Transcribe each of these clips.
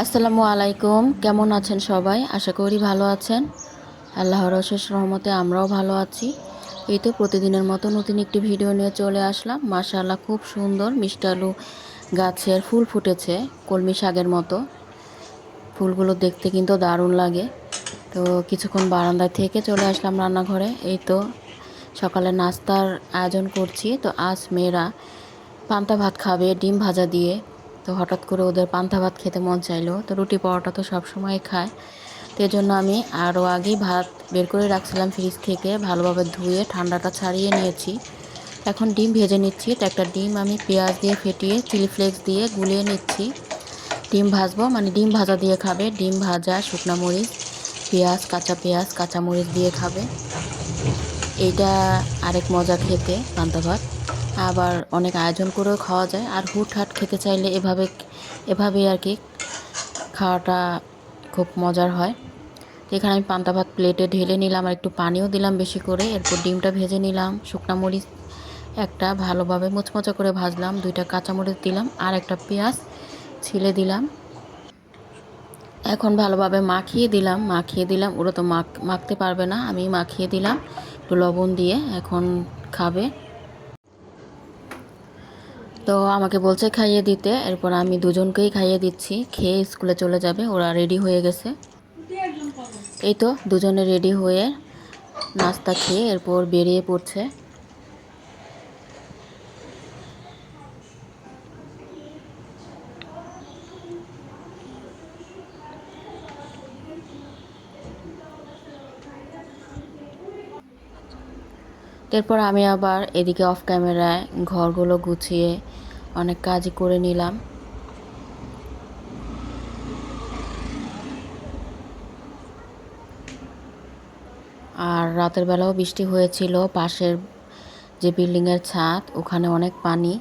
আসসালামু আলাইকুম। কেমন আছেন সবাই? আশা করি ভালো আছেন। আল্লাহর অশেষ রহমতে আমরাও ভালো আছি। এই তো প্রতিদিনের মতো নতুন একটি ভিডিও নিয়ে চলে আসলাম। মাশাআল্লাহ, খুব সুন্দর মিষ্টি আলু গাছের ফুল ফুটেছে, কলমি শাকের মতো। ফুলগুলো দেখতে কিন্তু দারুণ লাগে। তো কিছুক্ষণ বারান্দায় থেকে চলে আসলাম রান্নাঘরে। এই তো সকালে নাস্তার আয়োজন করছি। তো আজ মেয়েরা পান্তা ভাত খাবে ডিম ভাজা দিয়ে। তো হঠাৎ করে ওদের পান্তা ভাত খেতে মন চাইলো। তো রুটি পরোটা তো সবসময় খায়। তো এজন্য আমি আরও আগেই ভাত বের করে রাখছিলাম ফ্রিজ থেকে, ভালোভাবে ধুয়ে ঠান্ডাটা ছাড়িয়ে নিয়েছি। এখন ডিম ভেজে নিচ্ছি। তো একটা ডিম আমি পেঁয়াজ দিয়ে ফেটিয়ে চিলি ফ্লেক্স দিয়ে গুলিয়ে নিচ্ছি। ডিম ভাজবো, মানে ডিম ভাজা দিয়ে খাবে। ডিম ভাজা, শুকনা মরিচ, পেঁয়াজ, কাঁচা মরিচ দিয়ে খাবে। এইটা আরেক মজা খেতে পান্তা ভাত। আবার অনেক আয়োজন করেও খাওয়া যায়। আর হুটহাট খেতে চাইলে এভাবেই আর কি খাওয়াটা খুব মজার হয়। তো এখানে আমি পান্তা ভাত প্লেটে ঢেলে নিলাম, আর একটু পানিও দিলাম বেশি করে। এরপর ডিমটা ভেজে নিলাম, শুকনা মরিচ একটা ভালোভাবে মোচমোচা করে ভাজলাম, 2টা কাঁচামরিচ দিলাম, আর একটা পেঁয়াজ ছিলে দিলাম। এখন ভালোভাবে মাখিয়ে দিলাম। ওরা তো মাখতে পারবে না, আমি মাখিয়ে দিলাম একটু লবণ দিয়ে। এখন খাবে। তো আমাকে বলছে খাইয়ে দিতে, এরপর আমি দুজনকেই খাইয়ে দিচ্ছি। খেয়ে স্কুলে চলে যাবে, ওরা রেডি হয়ে গেছে। এই তো দুজনে রেডি হয়ে নাস্তা খেয়ে এরপর বেরিয়ে পড়ছে। এরপর আমি আবার এদিকে অফ ক্যামেরায় ঘরগুলো গুছিয়ে অনেক কাজই করে নিলাম। আর রাতের বেলাও বৃষ্টি হয়েছিল। পাশের যে বিল্ডিংয়ের ছাদ, ওখানে অনেক পানি।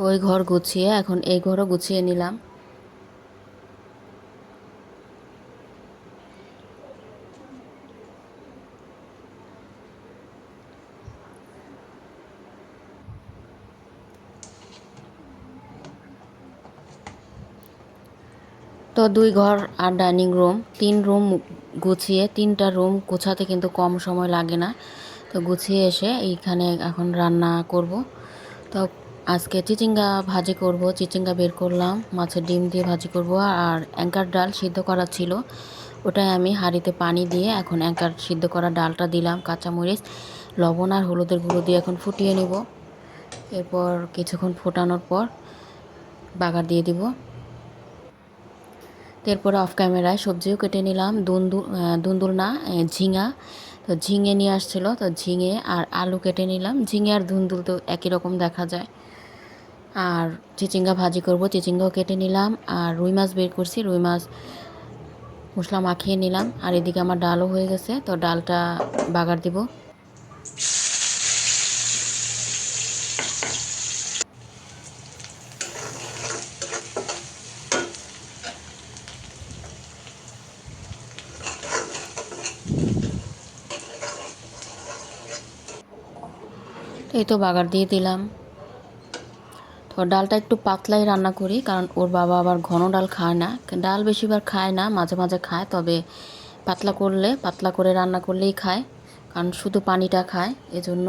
তো ওই ঘর গুছিয়ে এখন এই ঘরও গুছিয়ে নিলাম। তো 2 ঘর আর ডাইনিং রুম, 3 রুম গুছিয়ে, 3টা রুম গোছাতে কিন্তু কম সময় লাগে না। তো গুছিয়ে এসে এইখানে এখন রান্না করব। তো আজকে চিচিঙ্গা ভাজি করব। চিচিঙ্গা বের করলাম, মাছের ডিম দিয়ে ভাজি করব। আর অ্যাঙ্কার ডাল সিদ্ধ করা ছিল, ওটাই আমি হাঁড়িতে পানি দিয়ে এখন অ্যাঙ্কার সিদ্ধ করা ডালটা দিলাম, কাঁচামরিচ, লবণ আর হলুদের গুঁড়ো দিয়ে এখন ফুটিয়ে নেব। এরপর কিছুক্ষণ ফোটানোর পর বাগার দিয়ে দিব। এরপরে অফ ক্যামেরায় সবজিও কেটে নিলাম। দুন্দুল না, ঝিঙা। তো ঝিঙে নিয়ে আসছিলো, তো ঝিঙে আর আলু কেটে নিলাম। ঝিঙে আর দুন্দুল তো একই রকম দেখা যায়। আর চিচিঙ্গা ভাজি করব, চিচিঙ্গাও কেটে নিলাম। আর রুই মাছ বের করছি, রুই মাছ মশলা মাখিয়ে নিলাম। আর এদিকে আমার ডালও হয়ে গেছে, তো ডালটা বাগার দিব। এই তো বাগার দিয়ে দিলাম। তো ডালটা একটু পাতলাই রান্না করি, কারণ ওর বাবা আবার ঘন ডাল খায় না। ডাল বেশিরভাগ খায় না, মাঝে মাঝে খায়। তবে পাতলা করে রান্না করলেই খায়, কারণ শুধু পানিটা খায় এজন্য।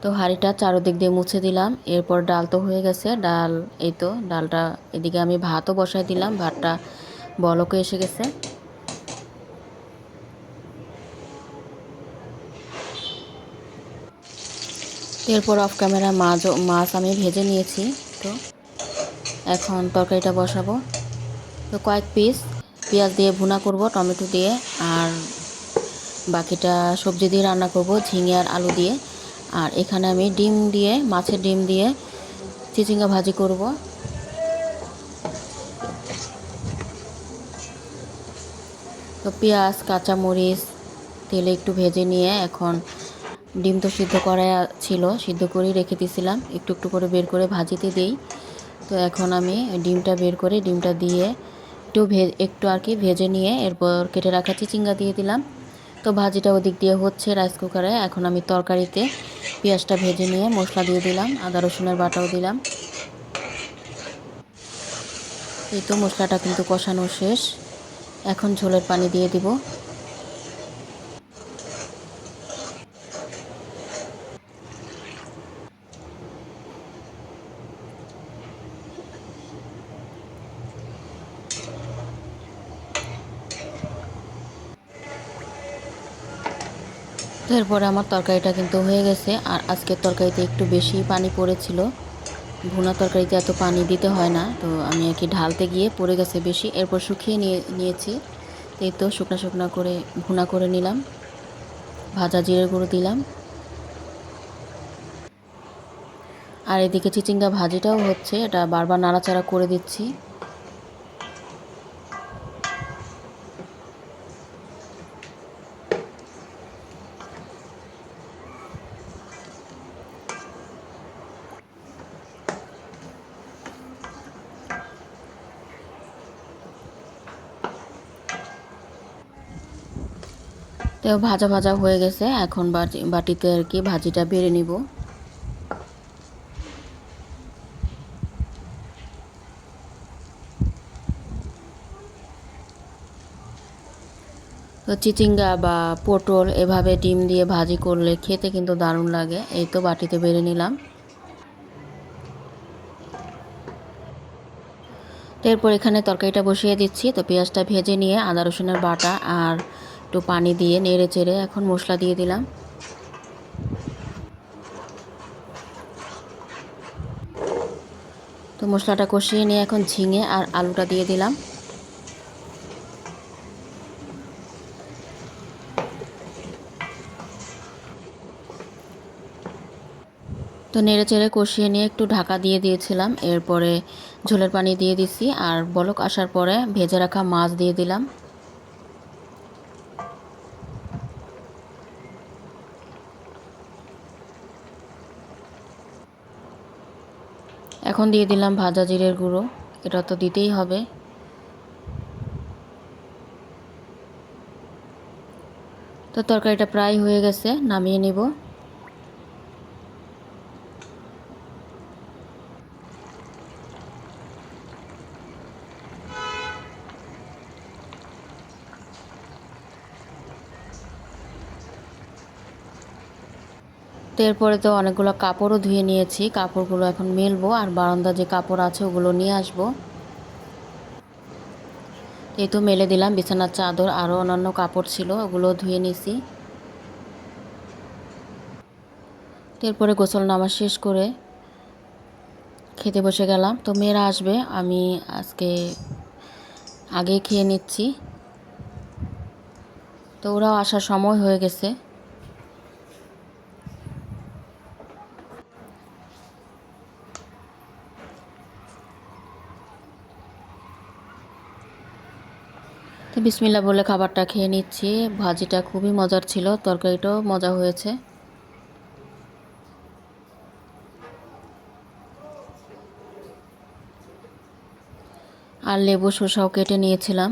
তো হাঁড়িটা চারদিক দিয়ে মুছে দিলাম। এরপর ডাল তো হয়ে গেছে। এই তো ডালটা, এদিকে আমি ভাতও বসাই দিলাম। ভাতটা বলকে এসে গেছে। এরপর অফ ক্যামেরা মাছ আমি ভেজে নিয়েছি। তো এখন তরকারিটা বসাবো। তো কয়েক পিস পেঁয়াজ দিয়ে ভুনা করব, টমেটো দিয়ে। আর বাকিটা সবজি দিয়ে রান্না করব, ঝিঙে আর আলু দিয়ে। আর এখানে আমি মাছের ডিম দিয়ে চিচিঙ্গা ভাজি করব। তো পেঁয়াজ, কাঁচামরিচ তেলে একটু ভেজে নিয়ে এখন ডিম তো সিদ্ধ করা ছিল, সিদ্ধ করেই রেখে দিয়েছিলাম, একটু একটু করে বের করে ভাজিতে দেই। তো এখন আমি ডিমটা বের করে ডিমটা দিয়ে একটু আর কি ভেজে নিয়ে এরপর কেটে রাখা চিচিঙ্গা দিয়ে দিলাম। তো ভাজিটা ওদিক দিয়ে হচ্ছে রাইস কুকারে। এখন আমি তরকারিতে পেঁয়াজটা ভেজে নিয়ে মশলা দিয়ে দিলাম, আদা রসুনের বাটাও দিলাম। এই তো মশলাটা কিন্তু কষানো শেষ, এখন ঝোলের পানি দিয়ে দিব। তো এরপরে আমার তরকারিটা কিন্তু হয়ে গেছে। আর আজকের তরকারিতে একটু বেশি পানি পড়েছিল, ভুনা তরকারিতে এত পানি দিতে হয় না, তো আমি আর কি ঢালতে গিয়ে পড়ে গেছে বেশি। এরপর শুকিয়ে নিয়েছি। এই তো শুকনা শুকনা করে ভুনা করে নিলাম, ভাজা জিরের গুঁড়ো দিলাম। আর এদিকে চিচিঙ্গা ভাজিটাও হচ্ছে, এটা বারবার নাড়াচাড়া করে দিচ্ছি। তো ভাজা ভাজা হয়ে গেছে, এখন বাটিতে আর কি ভাজিটা বেড়ে নিব। তো চিচিঙ্গা বা পটল এভাবে ডিম দিয়ে ভাজি করলে খেতে কিন্তু দারুণ লাগে। এই তো বাটিতে বেড়ে নিলাম। তো এরপর এখানে তরকারিটা বসিয়ে দিচ্ছি। তো পেঁয়াজটা ভেজে নিয়ে আদা রসুনের বাটা আর একটু পানি দিয়ে নেড়ে চেড়ে এখন মশলা দিয়ে দিলাম। তো মশলাটা কষিয়ে নিয়ে এখন ঝিঙে আর আলুটা দিয়ে দিলাম। তো নেড়ে চেড়ে কষিয়ে নিয়ে একটু ঢাকা দিয়ে দিয়েছিলাম। এরপরে ঝোলের পানি দিয়ে দিছি আর বলক আসার পরে ভেজে রাখা মাছ দিয়ে দিলাম। এখন দিয়ে দিলাম ভাজা জিরের গুঁড়ো, এটা তো দিতেই হবে। তো তরকারিটা প্রায় হয়ে গেছে, নামিয়ে নিব। তো এরপরে তো অনেকগুলো কাপড়ও ধুয়ে নিয়েছি, কাপড়গুলো এখন মেলবো আর বারান্দা যে কাপড় আছে ওগুলো নিয়ে আসবো। এই তো মেলে দিলাম, বিছানার চাদর আরও অন্যান্য কাপড় ছিল ওগুলো ধুয়ে নিছি। এরপরে গোসল নামাজ শেষ করে খেতে বসে গেলাম। তো মেয়েরা আসবে, আমি আজকে আগেই খেয়ে নিচ্ছি। তো ওরাও আসার সময় হয়ে গেছে। তো বিসমিল্লাহ বলে খাবারটা খেয়ে নিচ্ছি। ভাজিটা খুবই মজার ছিল, তরকারিটাও মজা হয়েছে। আর লেবু শসাও কেটে নিয়েছিলাম।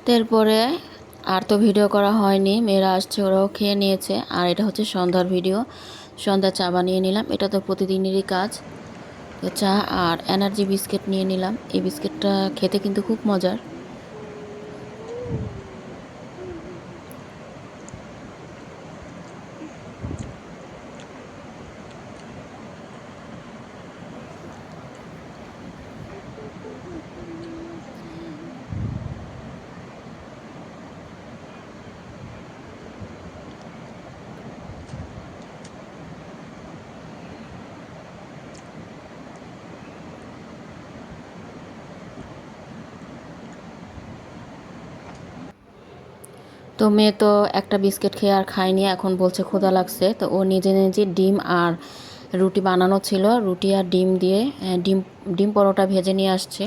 তো এরপরে আর তো ভিডিও করা হয়নি, মেয়েরা আসছে, ওরাও খেয়ে নিয়েছে। আর এটা হচ্ছে সন্ধ্যার ভিডিও, সন্ধ্যা চা বানিয়ে নিলাম, এটা তো প্রতিদিনেরই কাজ। তো চা আর এনার্জি বিস্কিট নিয়ে নিলাম, এই বিস্কিটটা খেতে কিন্তু খুব মজার। তো মেয়ে তো একটা বিস্কিট খেয়ে আর খায়নি, এখন বলছে ক্ষুধা লাগছে। তো ও নিজে নিজে ডিম আর রুটি বানানো ছিল, রুটি আর ডিম দিয়ে ডিম ডিম পরোটা ভেজে নিয়ে আসছে।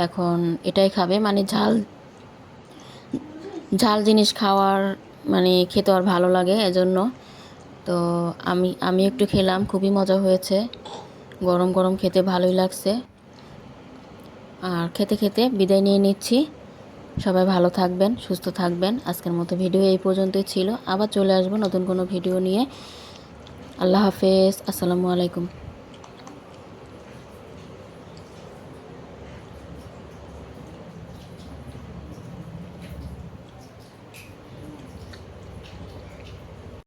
এখন এটাই খাবে, মানে ঝাল ঝাল জিনিস খাওয়ার মানে খেতে আর ভালো লাগে এজন্য। তো আমি একটু খেলাম, খুবই মজা হয়েছে, গরম গরম খেতে ভালোই লাগছে। আর খেতে খেতে বিদায় নিয়ে নিচ্ছি। সবাই ভালো থাকবেন, সুস্থ থাকবেন। আজকের মতো ভিডিও এই পর্যন্তই ছিল, আবার চলে আসবো নতুন কোনো ভিডিও নিয়ে। আল্লাহ হাফেজ, আসসালামু আলাইকুম।